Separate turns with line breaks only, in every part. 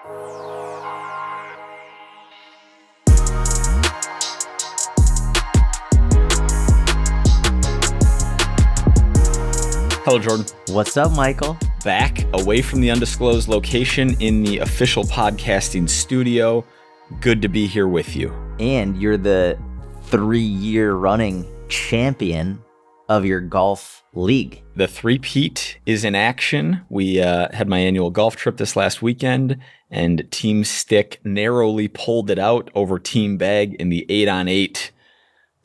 Hello, Jordan.
What's up, Michael?
Back away from the undisclosed location in the official podcasting studio. Good to be here with you.
And you're the 3-year running champion of your golf league.
The three-peat is in action. We had my annual golf trip this last weekend, and Team Stick narrowly pulled it out over Team Bag in the 8-on-8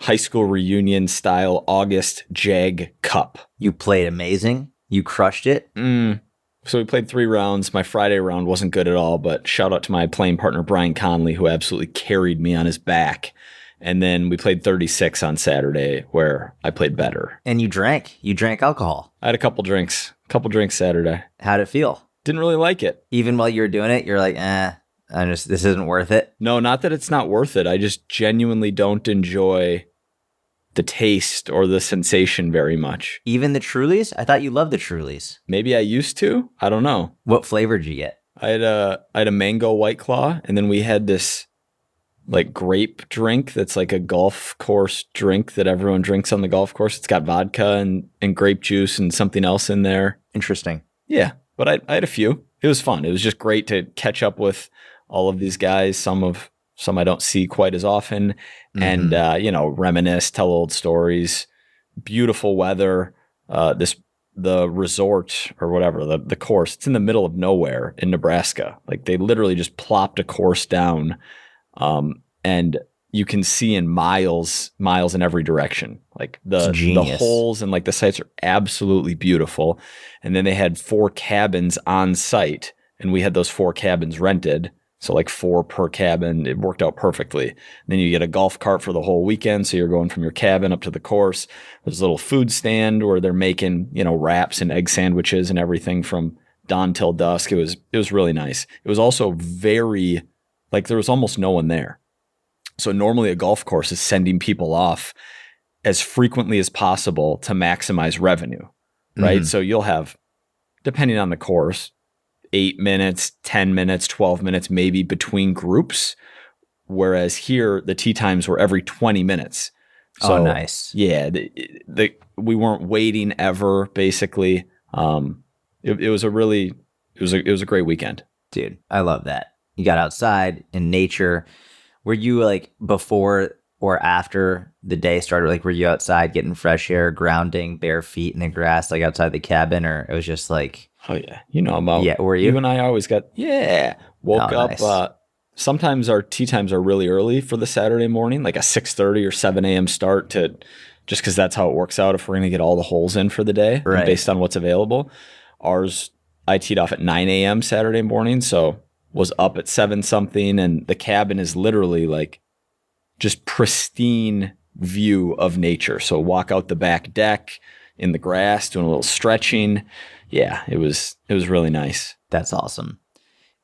high school reunion style August Jag Cup.
You played amazing. You crushed it.
So we played 3 rounds. My Friday round wasn't good at all, but shout out to my playing partner, Brian Conley, who absolutely carried me on his back. And then we played 36 on Saturday, where I played better.
And you drank. You drank alcohol.
I had a couple drinks Saturday.
How'd it feel?
Didn't really like it.
Even while you were doing it, you're like, this isn't worth it.
No, not that it's not worth it. I just genuinely don't enjoy the taste or the sensation very much.
Even the Trulies? I thought you loved the Trulies.
Maybe I used to. I don't know.
What flavor did you get?
I had a mango White Claw, and then we had this like grape drink that's like a golf course drink that everyone drinks on the golf course. It's got vodka and grape juice and something else in there.
Interesting.
Yeah, but I had a few. It was fun. It was just great to catch up with all of these guys. Some I don't see quite as often, and reminisce, tell old stories. Beautiful weather. The resort or whatever, the course. It's in the middle of nowhere in Nebraska. Like they literally just plopped a course down, and you can see in miles in every direction. Like the holes and like the sites are absolutely beautiful. And then they had 4 cabins on site, and we had those 4 cabins rented. So like 4 per cabin. It worked out perfectly. And then you get a golf cart for the whole weekend. So you're going from your cabin up to the course. There's a little food stand where they're making, wraps and egg sandwiches and everything from dawn till dusk. It was really nice. It was also very, like there was almost no one there. So normally a golf course is sending people off as frequently as possible to maximize revenue, right? Mm-hmm. So you'll have, depending on the course, 8 minutes, 10 minutes, 12 minutes, maybe between groups. Whereas here, the tee times were every 20 minutes. So,
oh, nice.
Yeah. We weren't waiting ever, basically. It was a great weekend.
Dude, I love that. You got outside in nature. Were you like before or after the day started? Like, were you outside getting fresh air, grounding, bare feet in the grass, like outside the cabin? Or it was just like...
Oh, yeah. About.
Yeah, were you?
You and I always got, woke up. Nice. Sometimes our tee times are really early for the Saturday morning, like a 6:30 or 7 a.m. start just because that's how it works out if we're going to get all the holes in for the day, right, based on what's available. Ours, I teed off at 9 a.m. Saturday morning, so was up at 7 something, and the cabin is literally like just pristine view of nature. So walk out the back deck in the grass, doing a little stretching. Yeah, it was really nice.
That's awesome.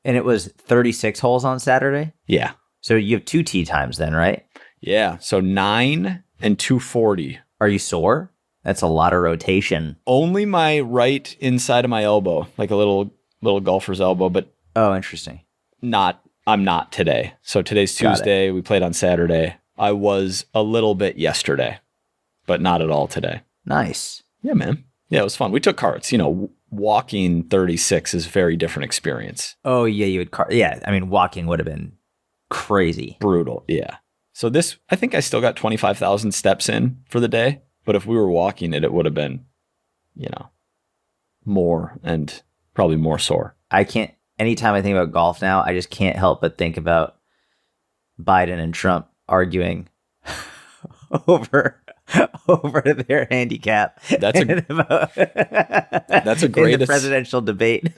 And it was 36 holes on Saturday?
Yeah.
So you have 2 tee times then, right?
Yeah. So 9 and 240.
Are you sore? That's a lot of rotation.
Only my right inside of my elbow, like a little golfer's elbow, but
oh, interesting.
I'm not today. So today's Tuesday. We played on Saturday. I was a little bit yesterday, but not at all today.
Nice.
Yeah, man. Yeah, it was fun. We took carts. Walking 36 is a very different experience.
Oh, yeah, you would yeah, I mean, walking would have been crazy.
Brutal, yeah. So I think I still got 25,000 steps in for the day, but if we were walking it would have been, more and probably more sore.
Anytime I think about golf now, I just can't help but think about Biden and Trump arguing over their handicap.
That's a great
in the presidential debate.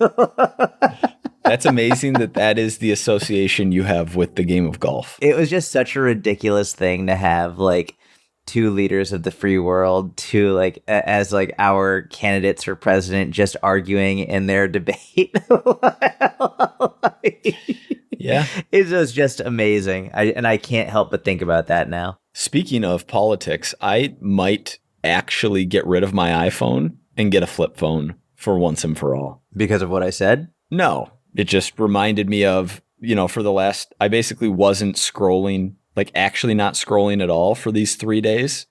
That's amazing that is the association you have with the game of golf.
It was just such a ridiculous thing to have like 2 leaders of the free world, as like our candidates for president, just arguing in their debate.
Yeah,
it was just amazing. I can't help but think about that now.
Speaking of politics, I might actually get rid of my iPhone and get a flip phone for once and for all.
Because of what I said?
No, it just reminded me of, for the last, I basically wasn't scrolling, like actually not scrolling at all for these 3 days.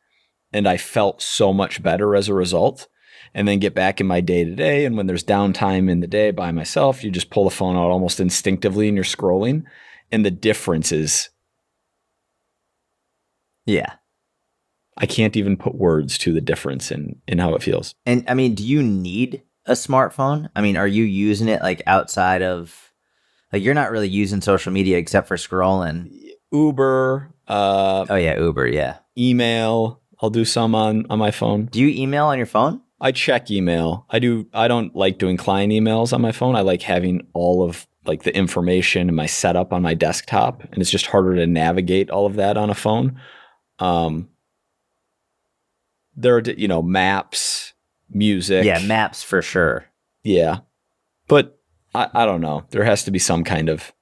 And I felt so much better as a result. And then get back in my day to day. And when there's downtime in the day by myself, you just pull the phone out almost instinctively and you're scrolling. And the difference is,
yeah,
I can't even put words to the difference in how it feels.
And I mean, do you need a smartphone? I mean, are you using it like outside of, like, you're not really using social media except for scrolling?
Uber.
Oh yeah, Uber. Yeah.
Email. I'll do some on my phone.
Do you email on your phone?
I check email. I don't like doing client emails on my phone. I like having all of like the information and my setup on my desktop, and it's just harder to navigate all of that on a phone. There are, maps, music.
Yeah, maps for sure.
Yeah. But I don't know. There has to be some kind of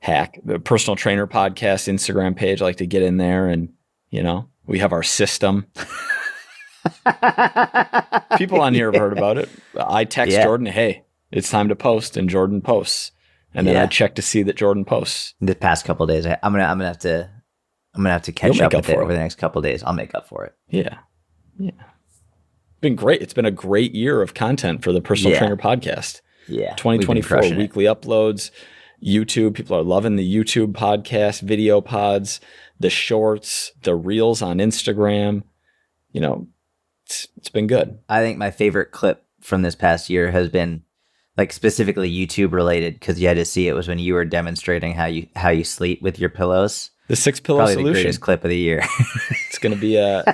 hack. The personal trainer podcast, Instagram page, I like to get in there and, we have our system. People on here have heard about it. I text Jordan, hey, it's time to post, and Jordan posts. And then I check to see that Jordan posts.
The past couple of days, I'm gonna have to catch up with it over the next couple of days. I'll make up for it.
Yeah. It's been great. It's been a great year of content for the Personal Trainer podcast.
Yeah.
2024 weekly uploads, YouTube. People are loving the YouTube podcast, video pods, the shorts, the reels on Instagram. It's been good.
I think my favorite clip from this past year has been like specifically YouTube related, because you had to see it, was when you were demonstrating how you sleep with your pillows.
The 6-pillow
Probably
solution.
The greatest clip of the year.
It's gonna be an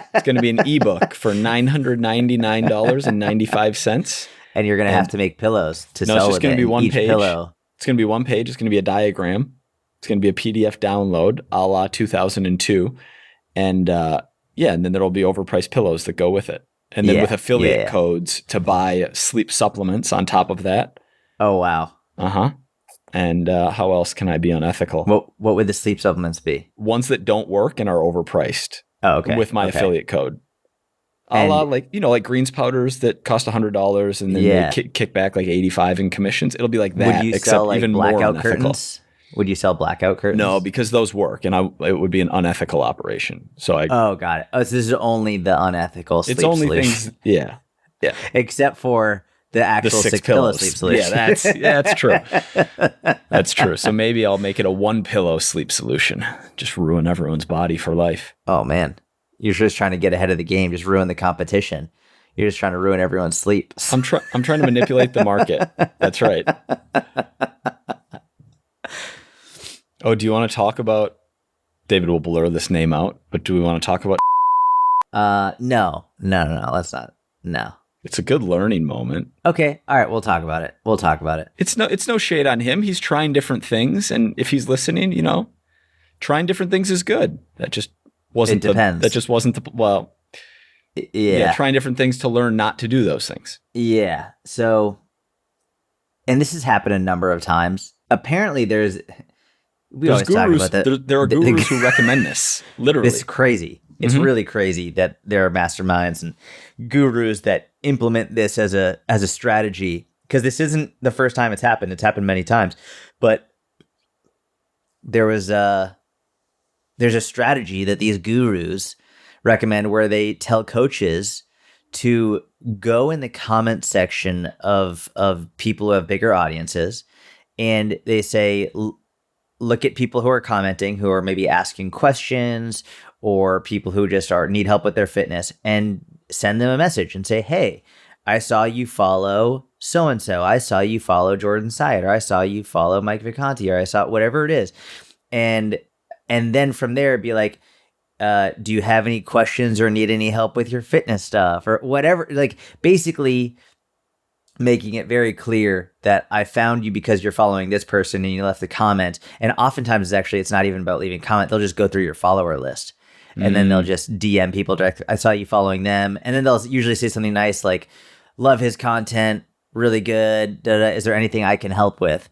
ebook for $999.95.
And you're gonna have to make pillows to sell.
It's just gonna be one page.
Pillow.
It's gonna be one page. It's gonna be a diagram. It's gonna be a PDF download, a la 2002, and and then there'll be overpriced pillows that go with it, and then with affiliate codes to buy sleep supplements on top of that.
Oh wow.
And how else can I be unethical?
What would the sleep supplements be?
Ones that don't work and are overpriced.
Oh, okay.
With my affiliate code. A la like greens powders that cost $100 and then they kick back like $85 in commissions. It'll be like that.
Would you
except
sell like
even
blackout
more unethical.
curtains? Would you sell blackout curtains?
No, because those work, and it would be an unethical operation. So
Oh, got it. Oh, so this is only the unethical sleep solution.
It's only things. Yeah.
Except for the actual 6-pillow sleep solution.
Yeah, that's true. That's true. So maybe I'll make it a 1-pillow sleep solution. Just ruin everyone's body for life.
Oh man, you're just trying to get ahead of the game. Just ruin the competition. You're just trying to ruin everyone's sleep.
I'm trying to manipulate the market. That's right. Oh, do you want to talk about? David will blur this name out, but do we want to talk about?
No. Let's not. No.
It's a good learning moment.
Okay. All right. We'll talk about it.
It's no shade on him. He's trying different things. And if he's listening, trying different things is good. That just wasn't trying different things to learn not to do those things.
Yeah. So, and this has happened a number of times. Apparently there's
gurus, talk about that. There are gurus who recommend this. Literally.
It's crazy. It's really crazy that there are masterminds and gurus that implement this as a strategy, because this isn't the first time it's happened. It's happened many times, but there's a strategy that these gurus recommend where they tell coaches to go in the comment section of people who have bigger audiences, and they say, look at people who are commenting, who are maybe asking questions, or people who just need help with their fitness, and send them a message and say, hey, I saw you follow so-and-so. I saw you follow Jordan Syatt, or I saw you follow Mike Vacanti, or I saw whatever it is. And then from there, be like, do you have any questions or need any help with your fitness stuff or whatever? Like basically making it very clear that I found you because you're following this person and you left the comment. And oftentimes it's not even about leaving a comment. They'll just go through your follower list. And then they'll just DM people directly. I saw you following them. And then they'll usually say something nice like, love his content, really good. Is there anything I can help with?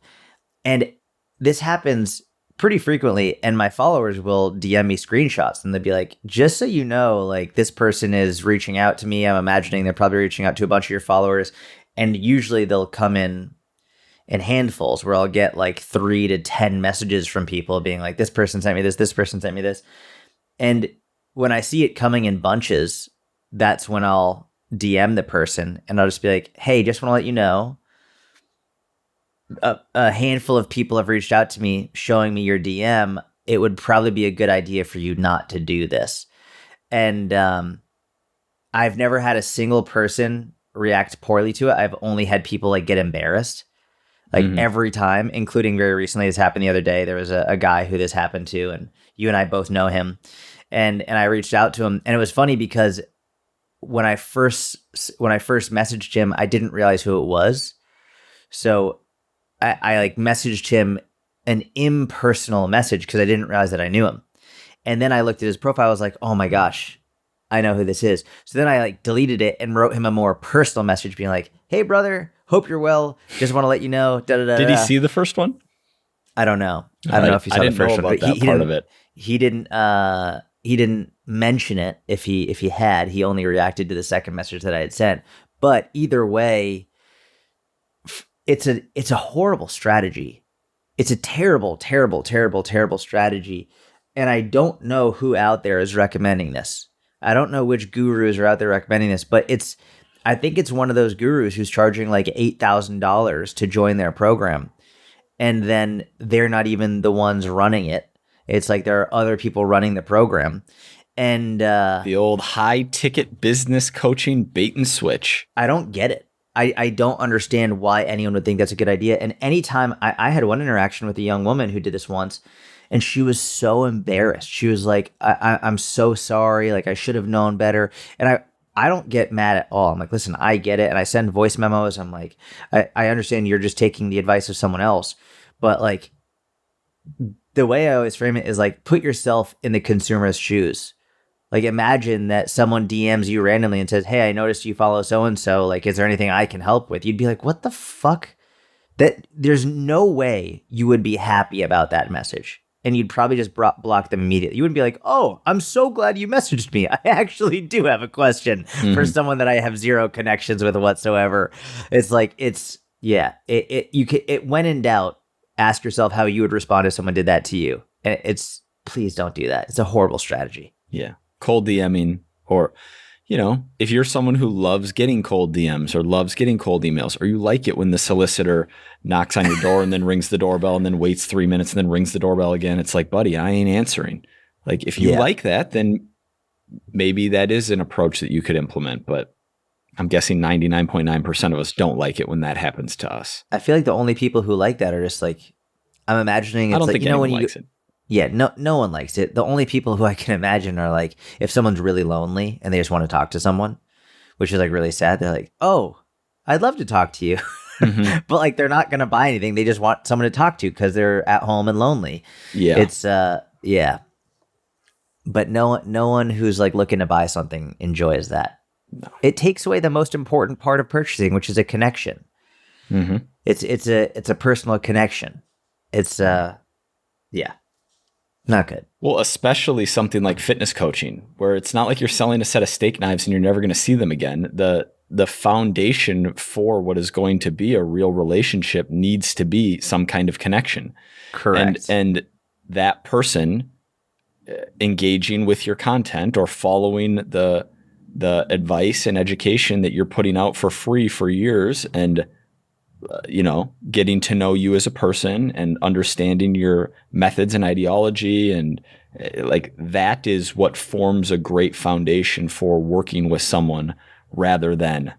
And this happens pretty frequently. And my followers will DM me screenshots and they'll be like, just so you know, like this person is reaching out to me. I'm imagining they're probably reaching out to a bunch of your followers. And usually they'll come in in handfuls where I'll get like 3 to 10 messages from people being like, this person sent me this person sent me this. And when I see it coming in bunches, that's when I'll DM the person and I'll just be like, hey, just want to let you know, a handful of people have reached out to me showing me your DM. It would probably be a good idea for you not to do this. And I've never had a single person react poorly to it. I've only had people like get embarrassed. Like every time, including very recently, this happened the other day. There was a guy who this happened to, and you and I both know him. And I reached out to him, and it was funny because when I first messaged him, I didn't realize who it was. So I like messaged him an impersonal message because I didn't realize that I knew him. And then I looked at his profile. I was like, oh my gosh, I know who this is. So then I like deleted it and wrote him a more personal message being like, hey brother, hope you're well. Just want to let you know.
Did he see the first one?
I don't know. I don't know if he saw the first one, but he
part of it.
He didn't mention it. If he had, he only reacted to the second message that I had sent. But either way, it's a horrible strategy. It's a terrible, terrible, terrible, terrible strategy. And I don't know who out there is recommending this. I don't know which gurus are out there recommending this, but I think it's one of those gurus who's charging like $8,000 to join their program. And then they're not even the ones running it. It's like there are other people running the program. And
the old high ticket business coaching bait and switch.
I don't get it. I don't understand why anyone would think that's a good idea. And anytime I had one interaction with a young woman who did this once, and she was so embarrassed. She was like, I'm so sorry. Like, I should have known better. And I don't get mad at all. I'm like, listen, I get it. And I send voice memos. I'm like, I understand you're just taking the advice of someone else. But like, the way I always frame it is like, put yourself in the consumer's shoes. Like, imagine that someone DMs you randomly and says, hey, I noticed you follow so-and-so. Like, is there anything I can help with? You'd be like, what the fuck? There's no way you would be happy about that message. And you'd probably just block them immediately. You wouldn't be like, oh, I'm so glad you messaged me. I actually do have a question for someone that I have zero connections with whatsoever. It's like, when in doubt, ask yourself how you would respond if someone did that to you. And please don't do that. It's a horrible strategy.
Yeah. Cold DMing, or, if you're someone who loves getting cold DMs or loves getting cold emails, or you like it when the solicitor knocks on your door and then rings the doorbell and then waits 3 minutes and then rings the doorbell again, it's like, buddy, I ain't answering. Like, if you like that, then maybe that is an approach that you could implement. But I'm guessing 99.9% of us don't like it when that happens to us.
I feel like the only people who like that are just like, I'm imagining it's
I don't
like,
think anyone likes it.
Yeah, no one likes it. The only people who I can imagine are like, if someone's really lonely and they just want to talk to someone, which is like really sad. They're like, oh, I'd love to talk to you. But like, they're not going to buy anything. They just want someone to talk to because they're at home and lonely.
Yeah.
It's, But no one who's like looking to buy something enjoys that. No. It takes away the most important part of purchasing, which is a connection. Mm-hmm. It's a personal connection. It's, not good.
Well, especially something like fitness coaching, where it's not like you're selling a set of steak knives and you're never going to see them again. The foundation for what is going to be a real relationship needs to be some kind of connection.
Correct.
And that person engaging with your content or following the advice and education that you're putting out for free for years, and getting to know you as a person and understanding your methods and ideology, and like, that is what forms a great foundation for working with someone, rather than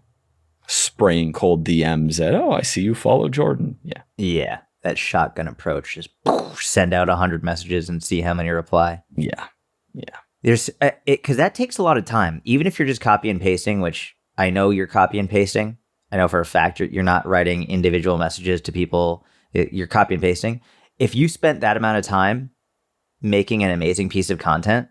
spraying cold DMs at, oh, I see you follow Jordan. Yeah.
Yeah. That shotgun approach, just send out 100 messages and see how many reply.
Yeah. Yeah.
There's because that takes a lot of time, even if you're just copy and pasting, which I know you're copy and pasting. I know for a fact you're not writing individual messages to people. You're copy and pasting. If you spent that amount of time making an amazing piece of content,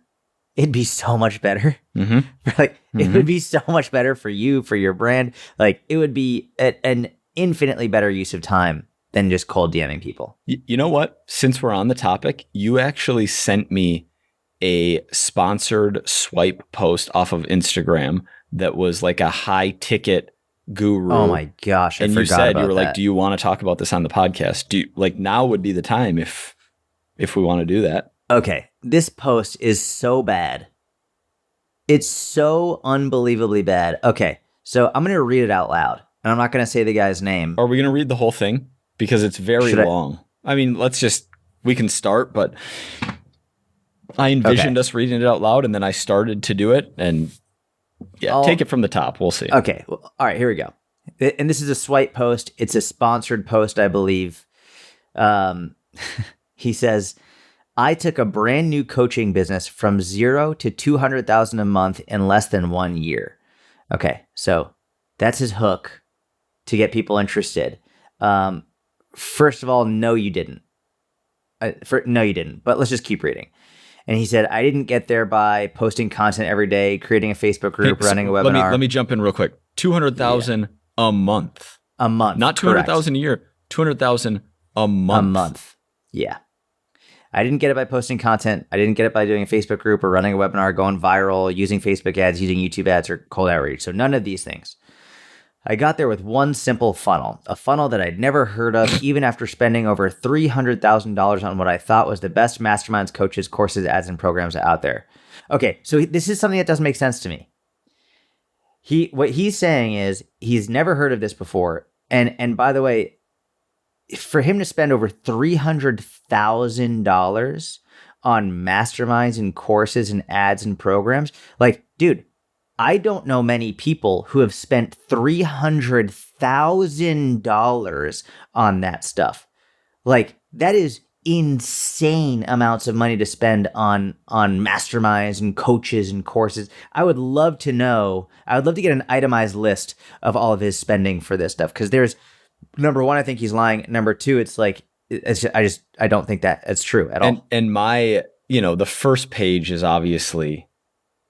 it'd be so much better. Mm-hmm. It would be so much better for you, for your brand. Like, it would be an infinitely better use of time than just cold DMing people.
You know what? Since we're on the topic, you actually sent me a sponsored swipe post off of Instagram that was like a high ticket guru.
Oh my gosh, I
and
forgot
you said
about
you were like,
that.
do you want to talk about this on the podcast? Do you, like, now would be the time if we want to do that.
Okay, this post is so bad. It's so unbelievably bad. Okay, so I'm going to read it out loud, and I'm not going to say the guy's name.
Are we going to read the whole thing? Because it's very long. I mean, we can start, but I envisioned us reading it out loud, and then I started to do it, and take it from the top. We'll see.
Okay, well, all right, here we go. And this is a swipe post. It's a sponsored post, I believe. He says, I took a brand new coaching business from 0 to 200,000 a month in less than 1 year. Okay, so that's his hook to get people interested. First of all, no, you didn't. No, you didn't. But let's just keep reading. And he said, I didn't get there by posting content every day, creating a Facebook group, running a webinar.
Let me jump in real quick. 200,000 a month.
A month.
Not 200,000 a year. 200,000 a month.
A month. Yeah. I didn't get it by posting content. I didn't get it by doing a Facebook group or running a webinar, going viral, using Facebook ads, using YouTube ads, or cold outreach. So none of these things. I got there with one simple funnel, a funnel that I'd never heard of, even after spending over $300,000 on what I thought was the best masterminds, coaches, courses, ads, and programs out there. Okay, so this is something that doesn't make sense to me. What he's saying is he's never heard of this before. And by the way, for him to spend over $300,000 on masterminds and courses and ads and programs, like, dude, I don't know many people who have spent $300,000 on that stuff. Like, that is insane amounts of money to spend on masterminds and coaches and courses. I would love to get an itemized list of all of his spending for this stuff, because there's, number one, I think he's lying. Number two, it's like, I don't think that it's true at all.
And my, the first page is obviously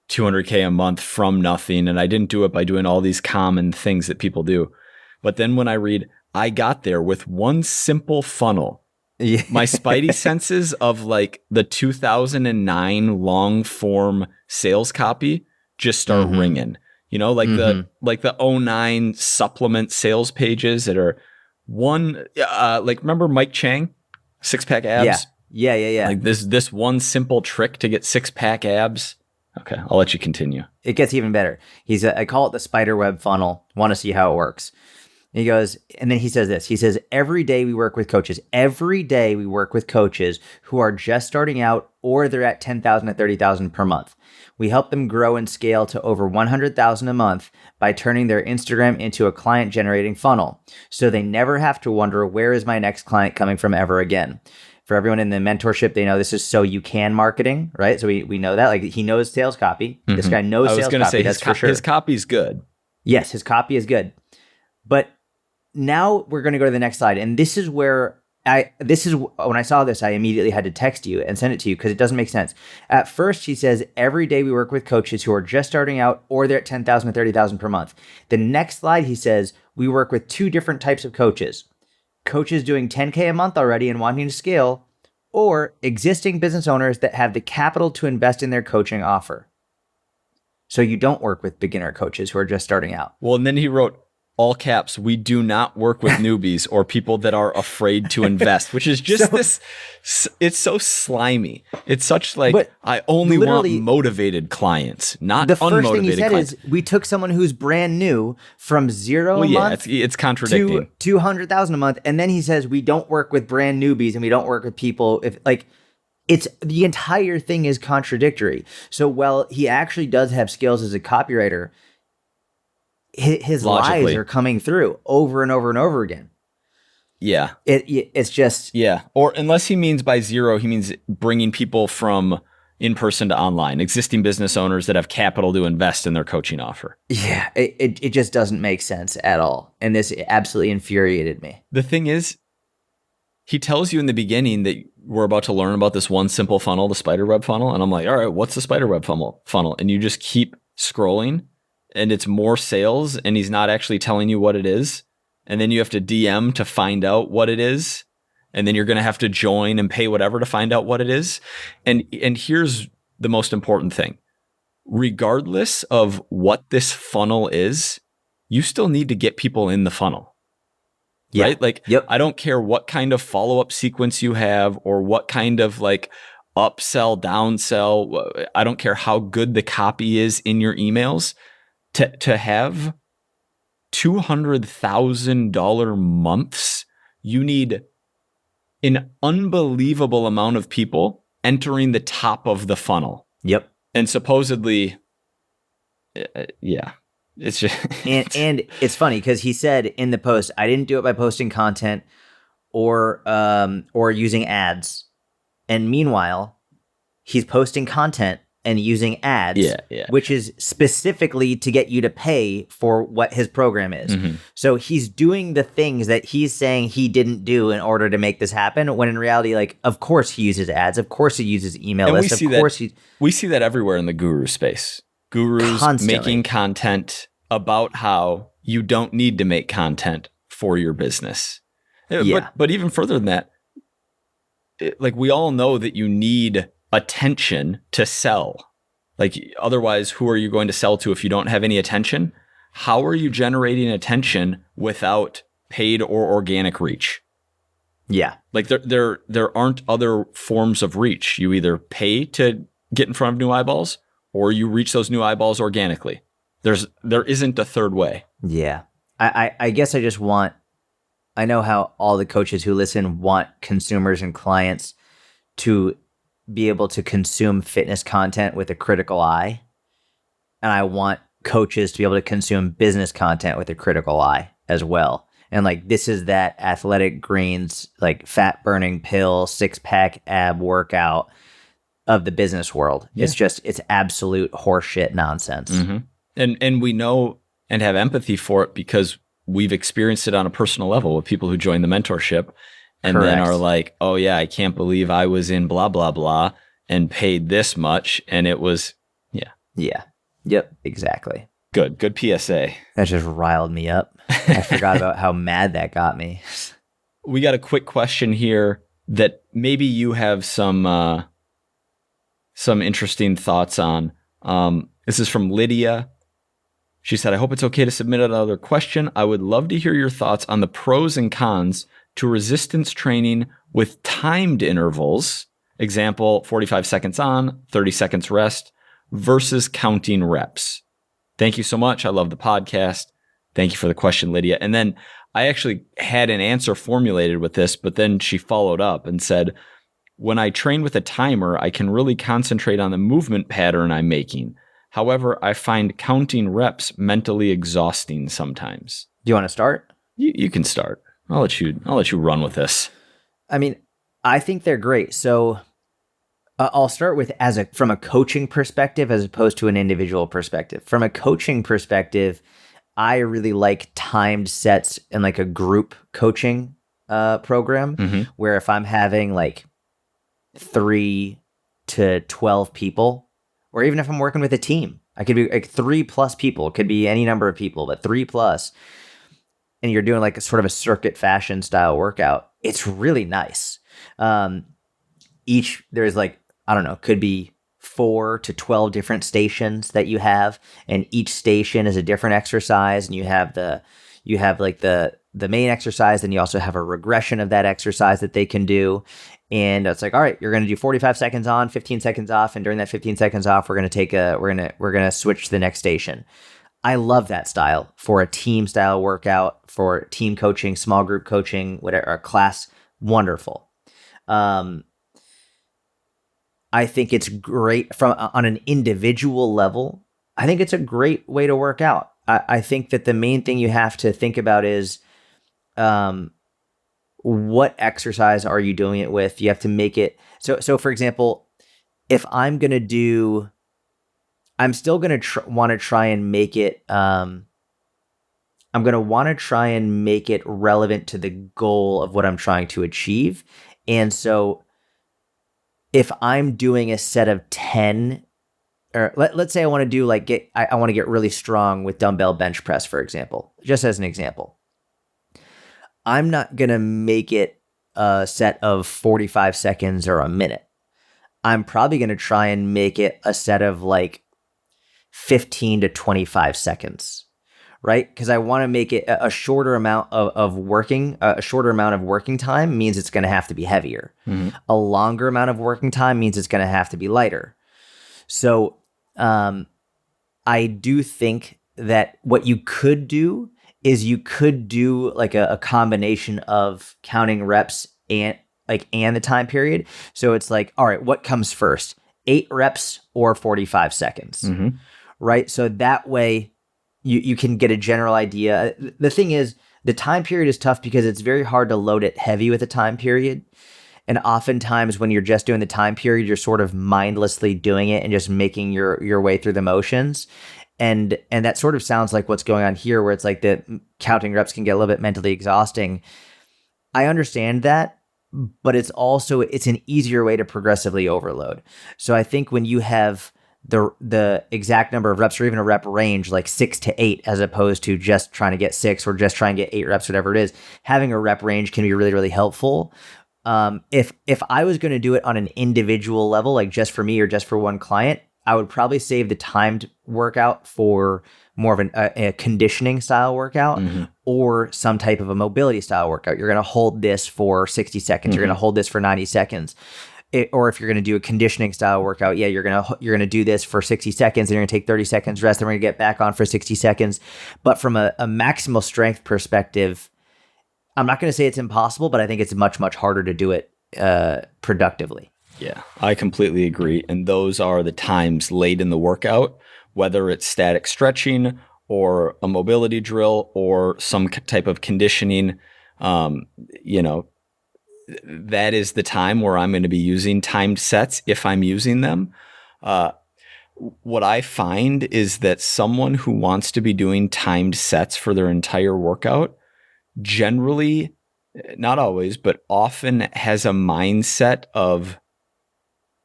200K a month from nothing. And I didn't do it by doing all these common things that people do. But then when I read, I got there with one simple funnel, my spidey senses of like the 2009 long form sales copy just start ringing. The 09 supplement sales pages that are remember Mike Chang, 6-pack abs?
Yeah.
Like this one simple trick to get 6-pack abs. Okay, I'll let you continue.
It gets even better. I call it the spider web funnel. Want to see how it works. He goes, and then he says this. He says, every day we work with coaches. Every day we work with coaches who are just starting out, or they're at 10,000 to 30,000 per month. We help them grow and scale to over 100,000 a month by turning their Instagram into a client generating funnel. So they never have to wonder, where is my next client coming from ever again? For everyone in the mentorship, they know this is so you can marketing, right? So we know that. Like, he knows sales copy. This guy knows sales copy. I was going to say, that's for sure.
His copy's good.
Yes, his copy is good. But now we're going to go to the next slide. And this is when I saw this, I immediately had to text you and send it to you because it doesn't make sense. At first, he says, every day we work with coaches who are just starting out, or they're at 10,000 to 30,000 per month. The next slide, he says, we work with two different types of coaches. Coaches doing 10K a month already and wanting to scale, or existing business owners that have the capital to invest in their coaching offer. So you don't work with beginner coaches who are just starting out.
Well, and then he wrote, all caps, we do not work with newbies or people that are afraid to invest, which is just it's so slimy. It's such like, I only want motivated clients, not unmotivated clients. The first thing he said is, we took someone who's brand new from 0 a month it's contradicting.
to 200,000 a month. And then he says, we don't work with brand newbies and we don't work with people it's the entire thing is contradictory. So while he actually does have skills as a copywriter, his lies are coming through over and over and over again.
Yeah.
It's just...
Yeah. Or unless he means by 0, he means bringing people from in-person to online, existing business owners that have capital to invest in their coaching offer.
Yeah. It just doesn't make sense at all. And this absolutely infuriated me.
The thing is, he tells you in the beginning that we're about to learn about this one simple funnel, the spiderweb funnel. And I'm like, all right, what's the spiderweb funnel? And you just keep scrolling. And it's more sales, and he's not actually telling you what it is. And then you have to DM to find out what it is. And then you're going to have to join and pay whatever to find out what it is. And here's the most important thing. Regardless of what this funnel is, you still need to get people in the funnel.
Yeah.
Right? Like,
Yep.
I don't care what kind of follow-up sequence you have or what kind of like upsell, downsell. I don't care how good the copy is in your emails. To have $200,000 months, you need an unbelievable amount of people entering the top of the funnel.
Yep.
And supposedly, yeah, it's just
and it's funny because he said in the post, I didn't do it by posting content or using ads. And meanwhile, he's posting content and using ads, which is specifically to get you to pay for what his program is.
Mm-hmm.
So he's doing the things that he's saying he didn't do in order to make this happen, when in reality, like, of course he uses ads. Of course he uses email lists. Of course
we see that everywhere in the guru space. Gurus
constantly
making content about how you don't need to make content for your business.
Yeah.
But even further than that, like, we all know that you need attention to sell. Like, otherwise, who are you going to sell to if you don't have any attention? How are you generating attention without paid or organic reach?
Yeah.
Like, there aren't other forms of reach. You either pay to get in front of new eyeballs or you reach those new eyeballs organically. There isn't a third way.
Yeah. I guess I know how all the coaches who listen want consumers and clients to be able to consume fitness content with a critical eye. And I want coaches to be able to consume business content with a critical eye as well. And like, this is that Athletic Greens, like, fat burning pill, 6-pack ab workout of the business world. Yeah. It's absolute horseshit nonsense.
Mm-hmm. And we know and have empathy for it because we've experienced it on a personal level with people who join the mentorship and
Correct.
then are like, oh yeah, I can't believe I was in blah, blah, blah and paid this much. And it was, yeah.
Yeah. Yep. Exactly.
Good PSA.
That just riled me up. I forgot about how mad that got me.
We got a quick question here that maybe you have some interesting thoughts on. This is from Lydia. She said, I hope it's okay to submit another question. I would love to hear your thoughts on the pros and cons to resistance training with timed intervals. Example, 45 seconds on, 30 seconds rest versus counting reps. Thank you so much. I love the podcast. Thank you for the question, Lydia. And then I actually had an answer formulated with this, but then she followed up and said, when I train with a timer, I can really concentrate on the movement pattern I'm making. However, I find counting reps mentally exhausting sometimes.
Do you want to start?
You can start. I'll let you run with this.
I mean, I think they're great. So I'll start with from a coaching perspective as opposed to an individual perspective. From a coaching perspective, I really like timed sets in like a group coaching program, mm-hmm. where if I'm having like 3 to 12 people, or even if I'm working with a team, I could be like 3+ people. It could be any number of people, but 3+. And you're doing like a sort of a circuit fashion style workout. It's really nice. There's like, I don't know, could be 4 to 12 different stations that you have, and each station is a different exercise. And you have like the main exercise, then you also have a regression of that exercise that they can do. And it's like, all right, you're going to do 45 seconds on, 15 seconds off. And during that 15 seconds off, we're going to switch to the next station. I love that style for a team style workout, for team coaching, small group coaching, whatever, or class. Wonderful. I think it's great on an individual level. I think it's a great way to work out. I think that the main thing you have to think about is, what exercise are you doing it with? You have to make it so for example, if I'm going to do, I'm still going to want to try and make it, I'm going to want to try and make it relevant to the goal of what I'm trying to achieve. And so if I'm doing a set of 10, or let's say I want to do I want to get really strong with dumbbell bench press, for example, just as an example. I'm not going to make it a set of 45 seconds or a minute. I'm probably going to try and make it a set of like 15 to 25 seconds, right? Because I want to make it a shorter amount of working, a shorter amount of working time means it's going to have to be heavier. A longer amount of working time means it's going to have to be lighter. So I do think that what you could do is you could do like a combination of counting reps and the time period. So it's like, all right, what comes first? 8 reps or 45 seconds, right? So that way you can get a general idea. The thing is, the time period is tough because it's very hard to load it heavy with a time period. And oftentimes when you're just doing the time period, you're sort of mindlessly doing it and just making your way through the motions. And that sort of sounds like what's going on here, where it's like the counting reps can get a little bit mentally exhausting. I understand that, but it's an easier way to progressively overload. So I think when you have the exact number of reps or even a rep range, like 6 to 8, as opposed to just trying to get 6 or just trying to get 8 reps, whatever it is, having a rep range can be really, really helpful. If I was going to do it on an individual level, like just for me or just for one client, I would probably save the timed workout for more of a conditioning style workout or some type of a mobility style workout. You're going to hold this for 60 seconds. You're going to hold this for 90 seconds. Or if you're going to do a conditioning style workout, you're going to do this for 60 seconds and you're going to take 30 seconds rest. Then we're going to get back on for 60 seconds. But from a maximal strength perspective, I'm not going to say it's impossible, but I think it's much, much harder to do it productively.
Yeah, I completely agree. And those are the times late in the workout, whether it's static stretching or a mobility drill or some type of conditioning. That is the time where I'm going to be using timed sets if I'm using them. What I find is that someone who wants to be doing timed sets for their entire workout generally, not always, but often has a mindset of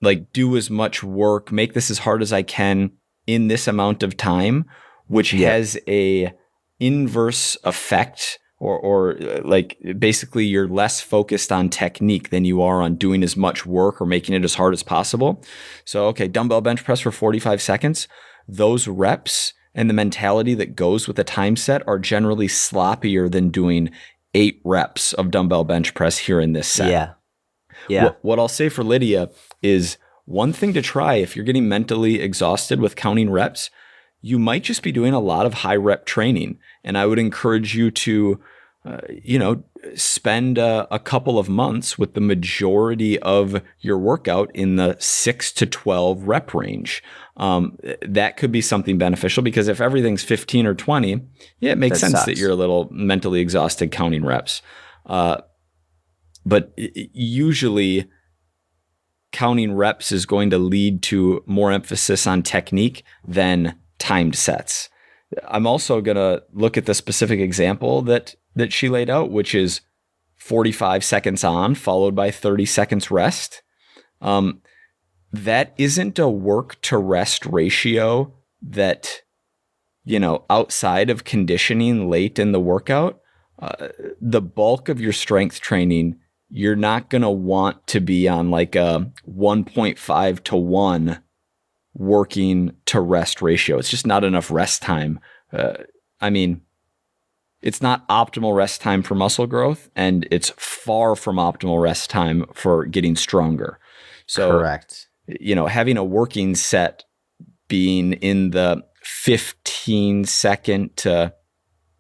like, do as much work, make this as hard as I can in this amount of time, which has a inverse effect or like basically you're less focused on technique than you are on doing as much work or making it as hard as possible. So, okay, dumbbell bench press for 45 seconds. Those reps and the mentality that goes with a time set are generally sloppier than doing 8 reps of dumbbell bench press here in this set.
Yeah.
What I'll say for Lydia is one thing to try if you're getting mentally exhausted with counting reps, you might just be doing a lot of high rep training. And I would encourage you to, spend a couple of months with the majority of your workout in the 6 to 12 rep range. That could be something beneficial because if everything's 15 or 20, it makes sense that you're a little mentally exhausted counting reps. But usually counting reps is going to lead to more emphasis on technique than timed sets. I'm also going to look at the specific example that she laid out, which is 45 seconds on followed by 30 seconds rest. That isn't a work to rest ratio that, outside of conditioning late in the workout, the bulk of your strength training, you're not going to want to be on like a 1.5 to 1 working to rest ratio. It's just not enough rest time. It's not optimal rest time for muscle growth, and it's far from optimal rest time for getting stronger. So,
correct.
Having a working set being in the 15 second to,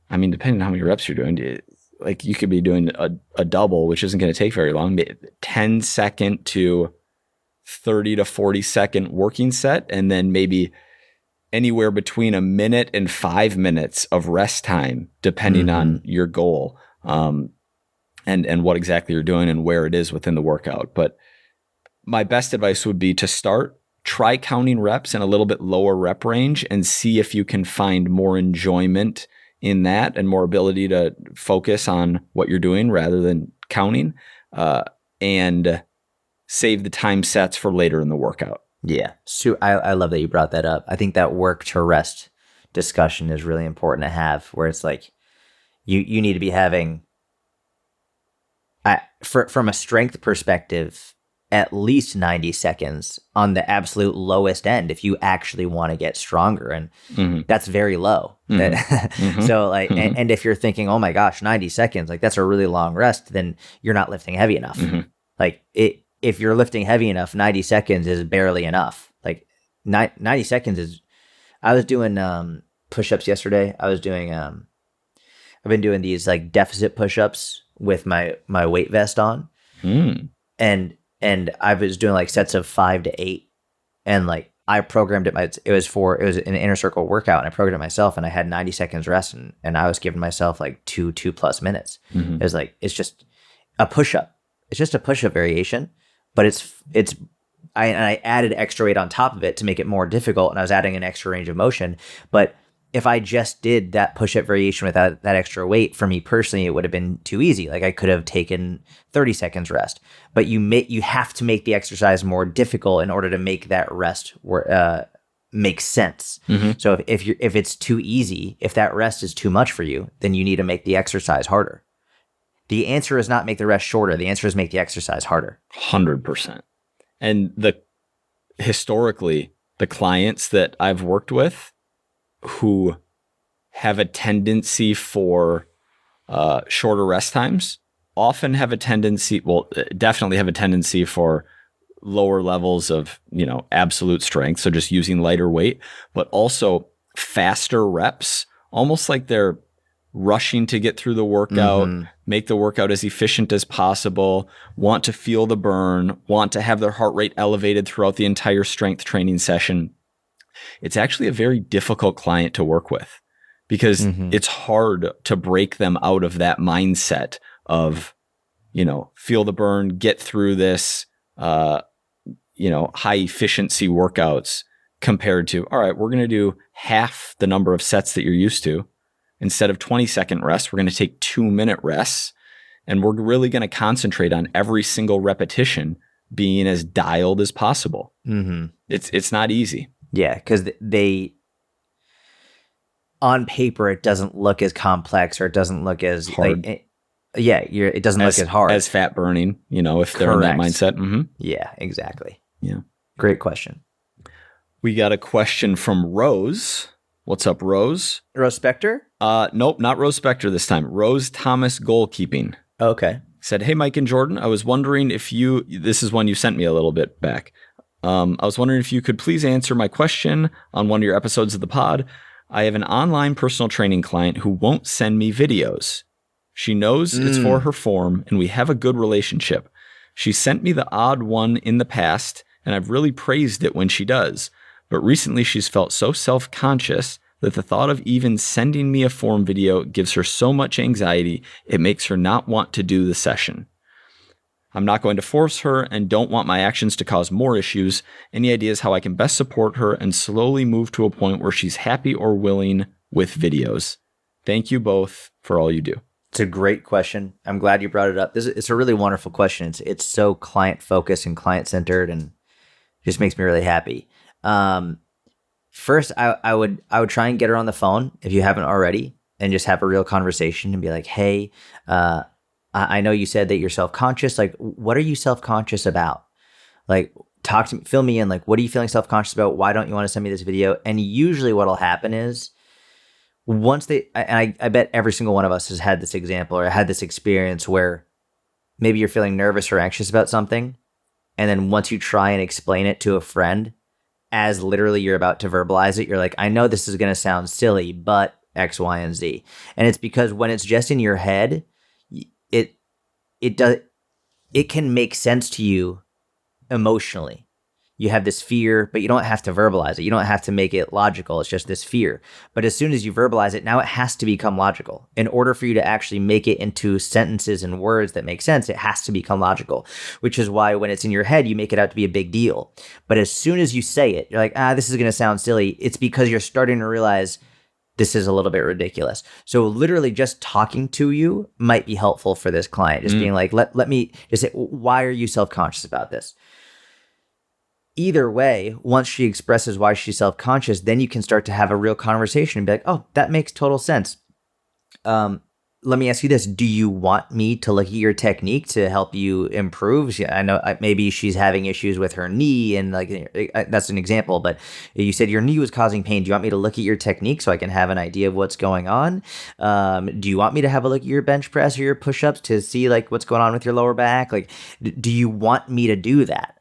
depending on how many reps you're doing, like you could be doing a double, which isn't going to take very long, 10 second to 30 to 40 second working set, and then maybe anywhere between a minute and 5 minutes of rest time, depending on your goal, and what exactly you're doing and where it is within the workout. But my best advice would be to try counting reps in a little bit lower rep range and see if you can find more enjoyment in that and more ability to focus on what you're doing rather than counting, and save the time sets for later in the workout.
Yeah. So I love that you brought that up. I think that work to rest discussion is really important to have, where it's like you need to be having, from a strength perspective, at least 90 seconds on the absolute lowest end if you actually want to get stronger. And that's very low. So like, and if you're thinking, oh my gosh, 90 seconds, like that's a really long rest, then you're not lifting heavy enough. Like if you're lifting heavy enough, 90 seconds is barely enough. Like 90 seconds is, I was doing push-ups yesterday. I've been doing these like deficit push-ups with my weight vest on. And I was doing like sets of 5 to 8, and like I programmed it. It was an inner circle workout, and I programmed it myself, and I had 90 seconds rest, and I was giving myself like 2+ minutes. It was like, it's just a push-up. It's just a push-up variation, but I added extra weight on top of it to make it more difficult, and I was adding an extra range of motion. But if I just did that push-up variation without that extra weight, for me personally, it would have been too easy. Like I could have taken 30 seconds rest, but you have to make the exercise more difficult in order to make that rest make sense. So if it's too easy, if that rest is too much for you, then you need to make the exercise harder. The answer is not make the rest shorter. The answer is make the exercise harder.
100%. And historically, the clients that I've worked with who have a tendency for shorter rest times often have a tendency, definitely have a tendency for lower levels of, absolute strength. So just using lighter weight, but also faster reps, almost like they're rushing to get through the workout, make the workout as efficient as possible, want to feel the burn, want to have their heart rate elevated throughout the entire strength training session. It's actually a very difficult client to work with because it's hard to break them out of that mindset of, feel the burn, get through this, high efficiency workouts compared to, all right, we're going to do half the number of sets that you're used to. Instead of 20-second rests, we're going to take 2-minute rests, and we're really going to concentrate on every single repetition being as dialed as possible. It's not easy.
Yeah, because on paper, it doesn't look as complex, or it doesn't look as
hard.
It doesn't look as hard.
As fat burning, if they're in that mindset.
Yeah, exactly.
Yeah.
Great question.
We got a question from Rose. What's up, Rose?
Rose Spector?
Nope, not Rose Spector this time. Rose Thomas Goalkeeping.
Okay.
Said, hey, Mike and Jordan, I was wondering if this is one you sent me a little bit back. I was wondering if you could please answer my question on one of your episodes of the pod. I have an online personal training client who won't send me videos. She knows it's for her form, and we have a good relationship. She sent me the odd one in the past, and I've really praised it when she does. But recently she's felt so self-conscious that the thought of even sending me a form video gives her so much anxiety, it makes her not want to do the session. I'm not going to force her and don't want my actions to cause more issues. Any ideas how I can best support her and slowly move to a point where she's happy or willing with videos? Thank you both for all you do.
It's a great question. I'm glad you brought it up. It's a really wonderful question. It's so client-focused and client-centered, and just makes me really happy. First, I would try and get her on the phone if you haven't already, and just have a real conversation and be like, hey, I know you said that you're self-conscious. Like, what are you self-conscious about? Like, talk to me, fill me in. Like, what are you feeling self-conscious about? Why don't you want to send me this video? And usually what'll happen is once I bet every single one of us has had this example or had this experience where maybe you're feeling nervous or anxious about something. And then once you try and explain it to a friend, as literally you're about to verbalize it, you're like, I know this is going to sound silly, but X, Y, and Z. And it's because when it's just in your head, it can make sense to you emotionally. You have this fear, but you don't have to verbalize it. You don't have to make it logical. It's just this fear. But as soon as you verbalize it, now it has to become logical. In order for you to actually make it into sentences and words that make sense, it has to become logical, which is why when it's in your head, you make it out to be a big deal. But as soon as you say it, you're like, this is going to sound silly. It's because you're starting to realize this is a little bit ridiculous. So literally just talking to you might be helpful for this client. Just being like, let me just say, why are you self-conscious about this? Either way, once she expresses why she's self-conscious, then you can start to have a real conversation and be like, oh, that makes total sense. let me ask you this. Do you want me to look at your technique to help you improve? I know maybe she's having issues with her knee and like that's an example, but you said your knee was causing pain. Do you want me to look at your technique so I can have an idea of what's going on? Do you want me to have a look at your bench press or your push-ups to see like what's going on with your lower back? Like, do you want me to do that?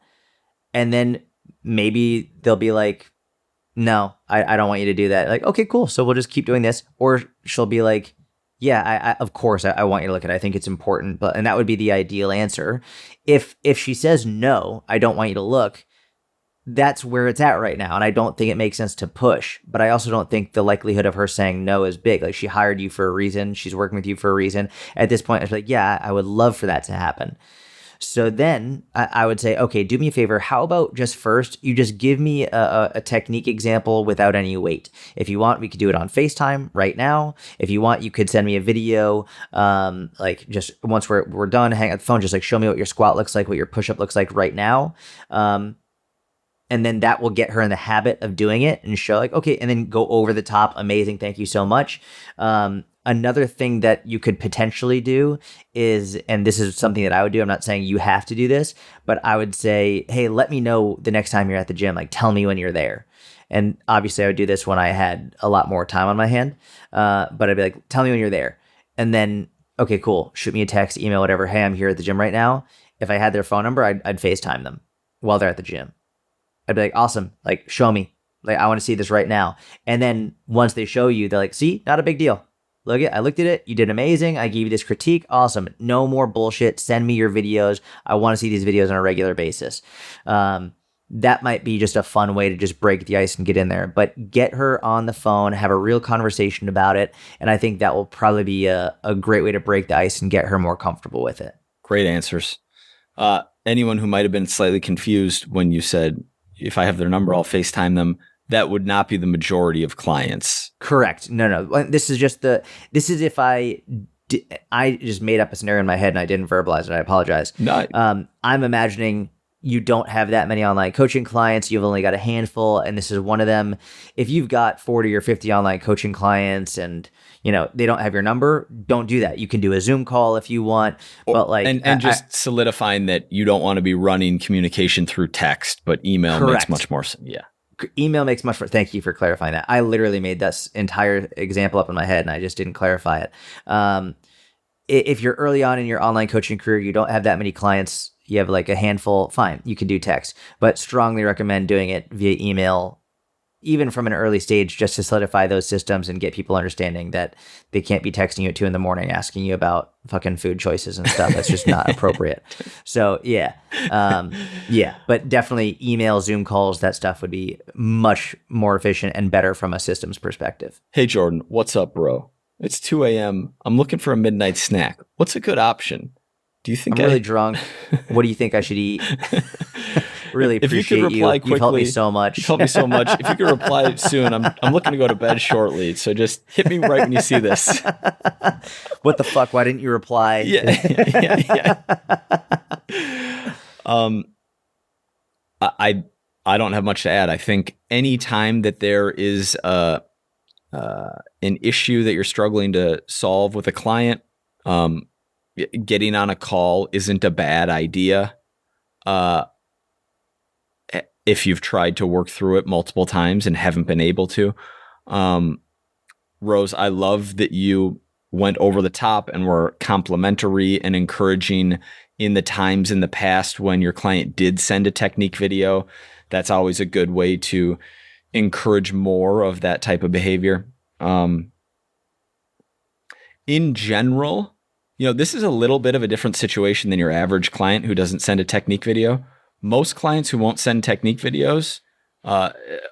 And then maybe they'll be like, no, I don't want you to do that. Like, okay, cool. So we'll just keep doing this. Or she'll be like, yeah, of course, I want you to look at it. I think it's important, and that would be the ideal answer. If she says no, I don't want you to look, that's where it's at right now, and I don't think it makes sense to push. But I also don't think the likelihood of her saying no is big. Like, she hired you for a reason, she's working with you for a reason. At this point, it's like, yeah, I would love for that to happen. So then I would say, okay, do me a favor. How about just first, you just give me a technique example without any weight. If you want, we could do it on FaceTime right now. If you want, you could send me a video, like just once we're done, hang up the phone, just like show me what your squat looks like, what your push-up looks like right now. And then that will get her in the habit of doing it and show like, okay, and then go over the top. Amazing. Thank you so much. Another thing that you could potentially do is, and this is something that I would do, I'm not saying you have to do this, but I would say, hey, let me know the next time you're at the gym. Like, tell me when you're there. And obviously I would do this when I had a lot more time on my hand. But I'd be like, tell me when you're there. And then, okay, cool. Shoot me a text, email, whatever. Hey, I'm here at the gym right now. If I had their phone number, I'd FaceTime them while they're at the gym. I'd be like, awesome. Like, show me. Like, I want to see this right now. And then once they show you, they're like, see, not a big deal. I looked at it. You did amazing. I gave you this critique. Awesome. No more bullshit. Send me your videos. I want to see these videos on a regular basis. That might be just a fun way to just break the ice and get in there. But get her on the phone, have a real conversation about it. And I think that will probably be a great way to break the ice and get her more comfortable with it.
Great answers. Anyone who might have been slightly confused when you said, if I have their number, I'll FaceTime them, that would not be the majority of clients.
Correct. No. This is if I just made up a scenario in my head and I didn't verbalize it. I apologize.
No.
I'm imagining you don't have that many online coaching clients. You've only got a handful, and this is one of them. If you've got 40 or 50 online coaching clients and they don't have your number, don't do that. You can do a Zoom call if you want, but
just solidifying that you don't want to be running communication through text, but email
Correct.
Makes much more sense. Yeah.
Email makes much more. Thank you for clarifying that. I literally made that entire example up in my head and I just didn't clarify it. If you're early on in your online coaching career, you don't have that many clients, you have like a handful, fine, you can do text, but strongly recommend doing it via email, even from an early stage, just to solidify those systems and get people understanding that they can't be texting you at 2 a.m. asking you about fucking food choices and stuff. That's just not appropriate. So yeah. But definitely email, Zoom calls, that stuff would be much more efficient and better from a systems perspective.
Hey, Jordan, what's up, bro? It's 2 a.m. I'm looking for a midnight snack. What's a good option? Do you think
I'm really drunk? What do you think I should eat? Really appreciate
you. Quickly,
you've helped me so much.
You've helped me so much. If you could reply soon, I'm looking to go to bed shortly. So just hit me right when you see this.
What the fuck? Why didn't you reply?
Yeah. I don't have much to add. I think any time that there is an issue that you're struggling to solve with a client, getting on a call isn't a bad idea. If you've tried to work through it multiple times and haven't been able to. Rose, I love that you went over the top and were complimentary and encouraging in the times in the past when your client did send a technique video. That's always a good way to encourage more of that type of behavior. In general, this is a little bit of a different situation than your average client who doesn't send a technique video. Most clients who won't send technique videos,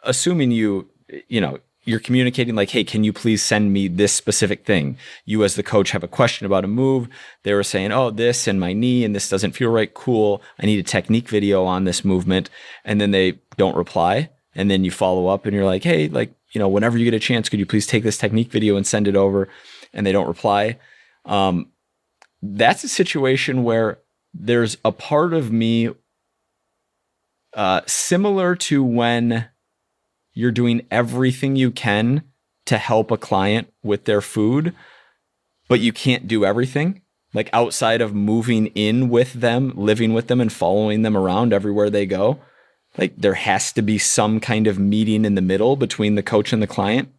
assuming you're communicating like, hey, can you please send me this specific thing? You as the coach have a question about a move. They were saying, oh, this and my knee and this doesn't feel right. Cool. I need a technique video on this movement. And then they don't reply. And then you follow up and you're like, hey, whenever you get a chance, could you please take this technique video and send it over? And they don't reply. That's a situation where there's a part of me similar to when you're doing everything you can to help a client with their food. but you can't do everything. Like outside of moving in with them, living with them and following them around everywhere they go, like there has to be some kind of meeting in the middle between the coach and the client.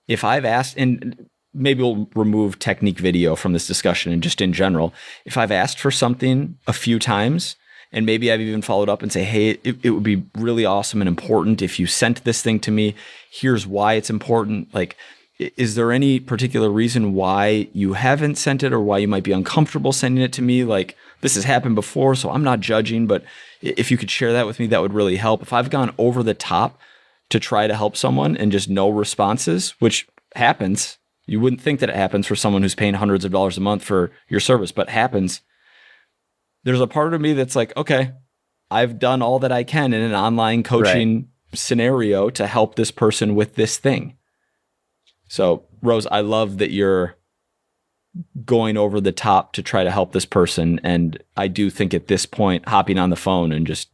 If I've asked, and maybe we'll remove technique video from this discussion and just in general, if I've asked for something a few times, and maybe I've even followed up and say, hey, it would be really awesome and important if you sent this thing to me. Here's why it's important. Like, is there any particular reason why you haven't sent it or why you might be uncomfortable sending it to me? Like, this has happened before, so I'm not judging, but if you could share that with me, that would really help. If I've gone over the top to try to help someone and just no responses, which happens, you wouldn't think that it happens for someone who's paying hundreds of dollars a month for your service, but happens. There's a part of me that's like, okay, I've done all that I can in an online coaching scenario to help this person with this thing. So, Rose, I love that you're going over the top to try to help this person. And I do think at this point, hopping on the phone and just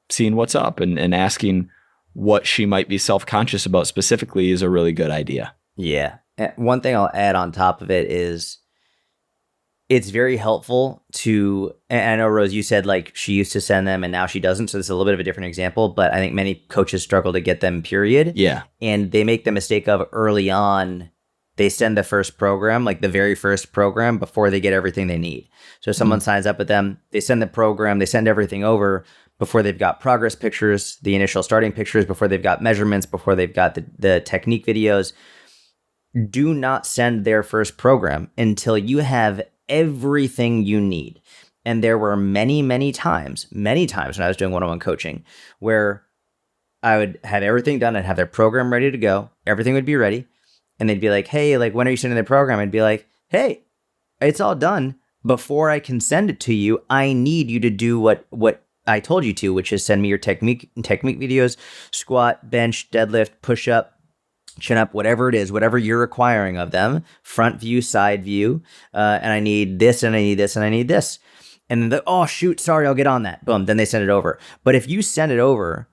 seeing what's up and asking what she might be self-conscious about specifically is a really good idea.
Yeah. One thing I'll add on top of it is it's very helpful to, and I know, Rose, you said like she used to send them and now she doesn't. So this is a little bit of a different example, but I think many coaches struggle to get them, period.
Yeah.
And they make the mistake of early on, they send the first program, like the very first program, before they get everything they need. So someone signs up with them, they send the program, they send everything over before they've got progress pictures, the initial starting pictures, before they've got measurements, before they've got the technique videos. Do not send their first program until you have everything you need. And there were many times when I was doing one-on-one coaching where I would have everything done. I'd have their program ready to go. Everything would be ready. And they'd be like, hey, like, when are you sending the program? I'd be like, hey, it's all done. Before I can send it to you, I need you to do what I told you to, which is send me your technique videos, squat, bench, deadlift, push up, chin up, whatever it is, whatever you're requiring of them, front view, side view, and I need this, and I need this, and I need this. And then, oh, shoot, sorry, I'll get on that. Boom, then they send it over. But if you send it over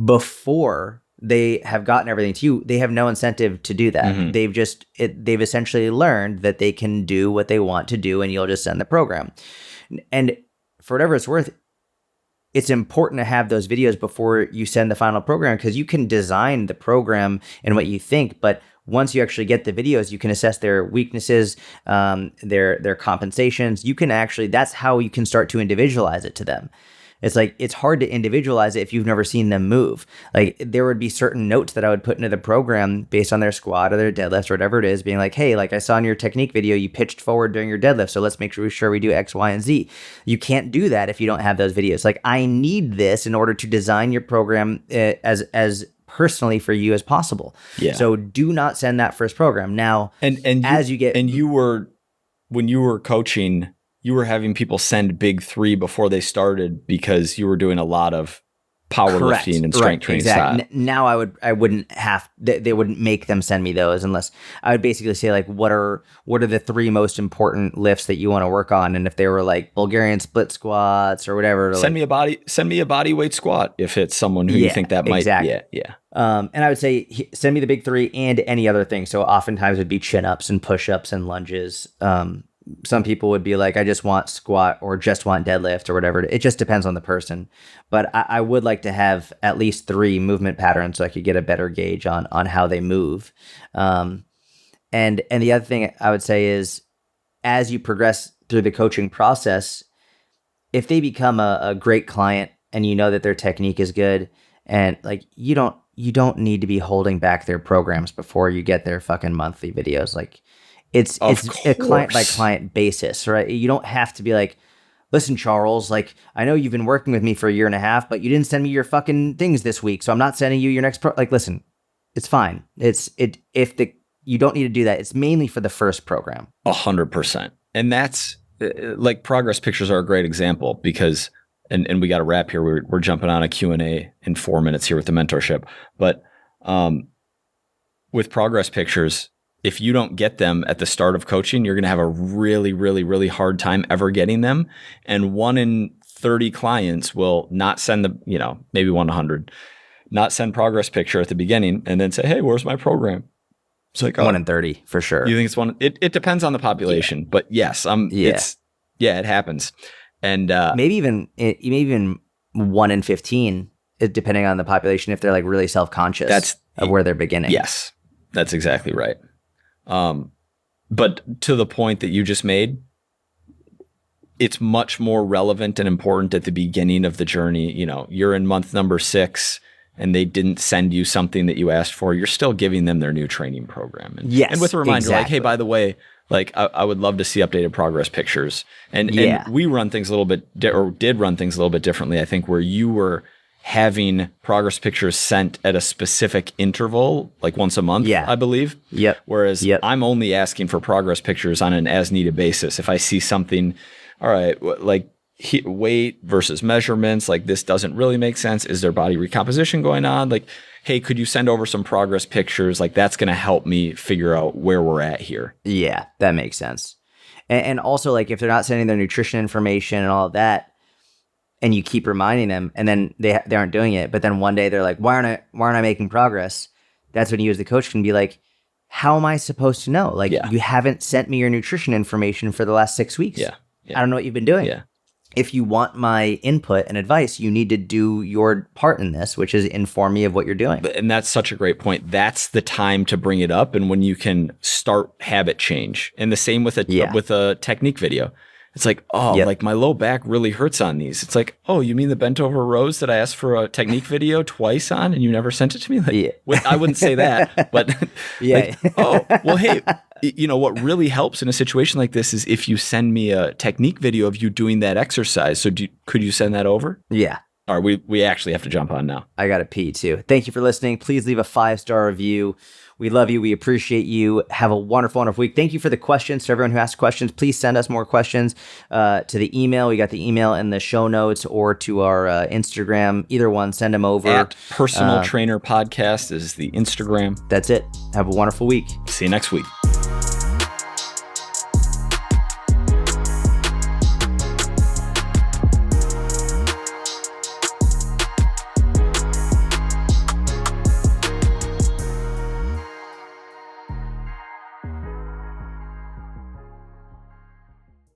before they have gotten everything to you, they have no incentive to do that. Mm-hmm. They've essentially learned that they can do what they want to do, and you'll just send the program. And for whatever it's worth, it's important to have those videos before you send the final program, because you can design the program and what you think, but once you actually get the videos, you can assess their weaknesses, their compensations. You can actually, that's how you can start to individualize it to them. It's like, it's hard to individualize it if you've never seen them move. Like, there would be certain notes that I would put into the program based on their squat or their deadlifts or whatever it is, being like, hey, like, I saw in your technique video, you pitched forward during your deadlift. So let's make sure we do X, Y, and Z. You can't do that if you don't have those videos. Like, I need this in order to design your program as personally for you as possible. Yeah. So do not send that first program. Now,
when you were coaching, you were having people send big 3 before they started because you were doing a lot of powerlifting and strength training style.
Now I wouldn't have, they wouldn't make them send me those, unless I would basically say, like, what are the 3 most important lifts that you want to work on? And if they were like Bulgarian split squats or whatever,
send me a body weight squat if it's someone who you think that might.
Exactly.
Yeah.
And I would say, send me the big 3 and any other thing. So oftentimes it'd be chin ups and push ups and lunges. Some people would be like, I just want squat or just want deadlift or whatever. It just depends on the person. But I would like to have at least 3 movement patterns so I could get a better gauge on how they move. And the other thing I would say is, as you progress through the coaching process, if they become a great client and you know that their technique is good, and like, you don't need to be holding back their programs before you get their fucking monthly videos. Like, it's a client by client basis, right? You don't have to be like, listen, Charles, like, I know you've been working with me for a year and a half, but you didn't send me your fucking things this week, so I'm not sending you your next like, listen, it's fine. You don't need to do that. It's mainly for the first program.
100%. And that's like, progress pictures are a great example because, and we got to wrap here. We're jumping on a Q&A in 4 minutes here with the mentorship, but with progress pictures, if you don't get them at the start of coaching, you're going to have a really, really, really hard time ever getting them. And 1 in 30 clients will not send maybe 1 in 100, not send progress picture at the beginning and then say, hey, where's my program? It's like
1 in 30 for sure.
You think it's one? It depends on the population, but yes, it happens, and
maybe even 1 in 15, depending on the population. If they're like really self-conscious of where they're beginning.
Yes, that's exactly right. But to the point that you just made, it's much more relevant and important at the beginning of the journey. You know, you're in month number 6 and they didn't send you something that you asked for. You're still giving them their new training program. And with a reminder, like, hey, by the way, like I would love to see updated progress pictures. And we run things a little bit, or did run things a little bit differently, I think, where you were having progress pictures sent at a specific interval, like once a month, I believe.
Yep.
Whereas I'm only asking for progress pictures on an as needed basis. If I see something, all right, like weight versus measurements, like this doesn't really make sense. Is there body recomposition going on? Like, hey, could you send over some progress pictures? Like that's going to help me figure out where we're at here.
Yeah, that makes sense. And also, like, if they're not sending their nutrition information and all of that, and you keep reminding them, and then they aren't doing it, but then one day they're like, why aren't I making progress? That's when you as the coach can be like, how am I supposed to know? Like, you haven't sent me your nutrition information for the last 6 weeks.
Yeah.
I don't know what you've been doing.
Yeah.
If you want my input and advice, you need to do your part in this, which is inform me of what you're doing.
And that's such a great point. That's the time to bring it up, and when you can start habit change. And the same with a technique video. It's like, like my low back really hurts on these. It's like, oh, you mean the bent over rows that I asked for a technique video twice on and you never sent it to me? Like, I wouldn't say that, but like, oh, well, hey, you know, what really helps in a situation like this is if you send me a technique video of you doing that exercise. So could you send that over?
Yeah.
All right, we actually have to jump on now.
I got to pee too. Thank you for listening. Please leave a 5-star review. We love you. We appreciate you. Have a wonderful, wonderful week. Thank you for the questions. To everyone who asked questions, please send us more questions to the email. We got the email in the show notes or to our Instagram. Either one, send them over.
At Personal Trainer Podcast is the Instagram.
That's it. Have a wonderful week.
See you next week.